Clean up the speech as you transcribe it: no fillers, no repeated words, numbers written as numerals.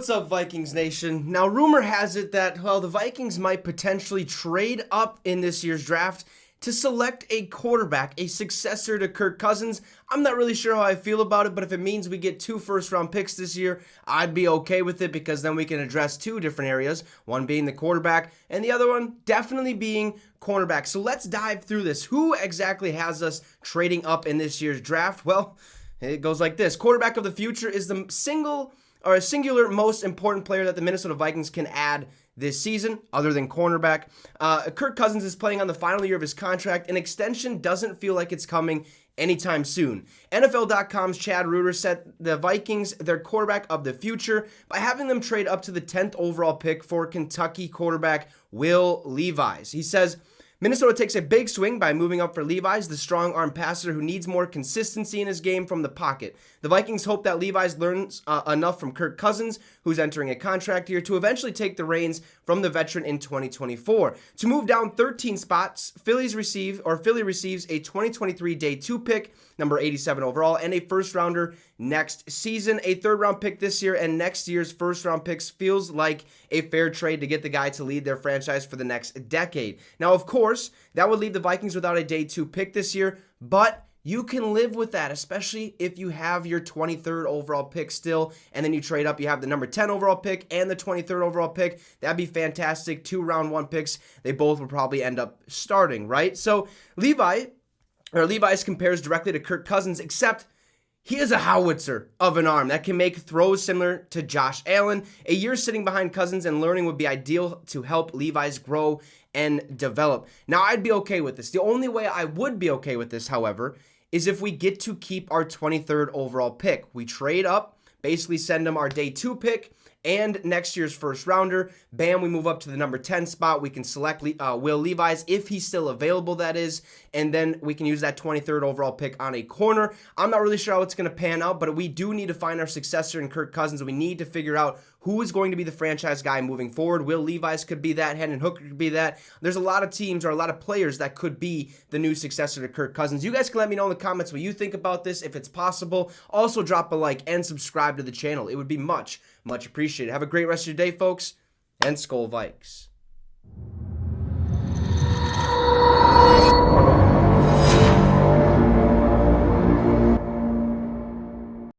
What's up, Vikings Nation? Now, rumor has it that, well, the Vikings might potentially trade up in this year's draft to select a quarterback, a successor to Kirk Cousins. I'm not really sure how I feel about it, but if it means we get 2 first-round picks this year, I'd be okay with it because then we can address 2 different areas, one being the quarterback and the other one definitely being cornerback. So let's dive through this. Who exactly has us trading up in this year's draft? Well, it goes like this. Quarterback of the future is the singular most important player that the Minnesota Vikings can add this season, other than cornerback. Kirk Cousins is playing on the final year of his contract. An extension doesn't feel like it's coming anytime soon. NFL.com's Chad Reuter said the Vikings their quarterback of the future by having them trade up to the 10th overall pick for Kentucky quarterback Will Levis. He says, Minnesota takes a big swing by moving up for Levis, the strong-arm passer who needs more consistency in his game from the pocket. The Vikings hope that Levis learns enough from Kirk Cousins, who's entering a contract year, to eventually take the reins from the veteran in 2024. To move down 13 spots, Philly receives a 2023 day 2 pick, number 87 overall, and a first-rounder next season. A third-round pick this year and next year's first-round picks feels like a fair trade to get the guy to lead their franchise for the next decade. Now, of course, that would leave the Vikings without a day 2 pick this year, but you can live with that, especially if you have your 23rd overall pick still, and then you trade up, you have the number 10 overall pick and the 23rd overall pick. That'd be fantastic. 2 round 1 picks. They both will probably end up starting, right? So Levis compares directly to Kirk Cousins, except he is a howitzer of an arm that can make throws similar to Josh Allen. A year sitting behind Cousins and learning would be ideal to help Levis grow and develop. Now, I'd be okay with this. The only way I would be okay with this, however, is if we get to keep our 23rd overall pick. We trade up, basically send them our day 2 pick and next year's first rounder. Bam, we move up to the number 10 spot. We can select Will Levis if he's still available, that is, and then we can use that 23rd overall pick on a corner. I'm not really sure how it's going to pan out, but we do need to find our successor in Kirk Cousins. We need to figure out who is going to be the franchise guy moving forward. Will Levis could be that. Hendon Hooker could be that. There's a lot of teams or a lot of players that could be the new successor to Kirk Cousins. You guys can let me know in the comments what you think about this, if it's possible. Also, drop a like and subscribe to the channel. It would be much appreciated. Have a great rest of your day, folks, and SKOL Vikes.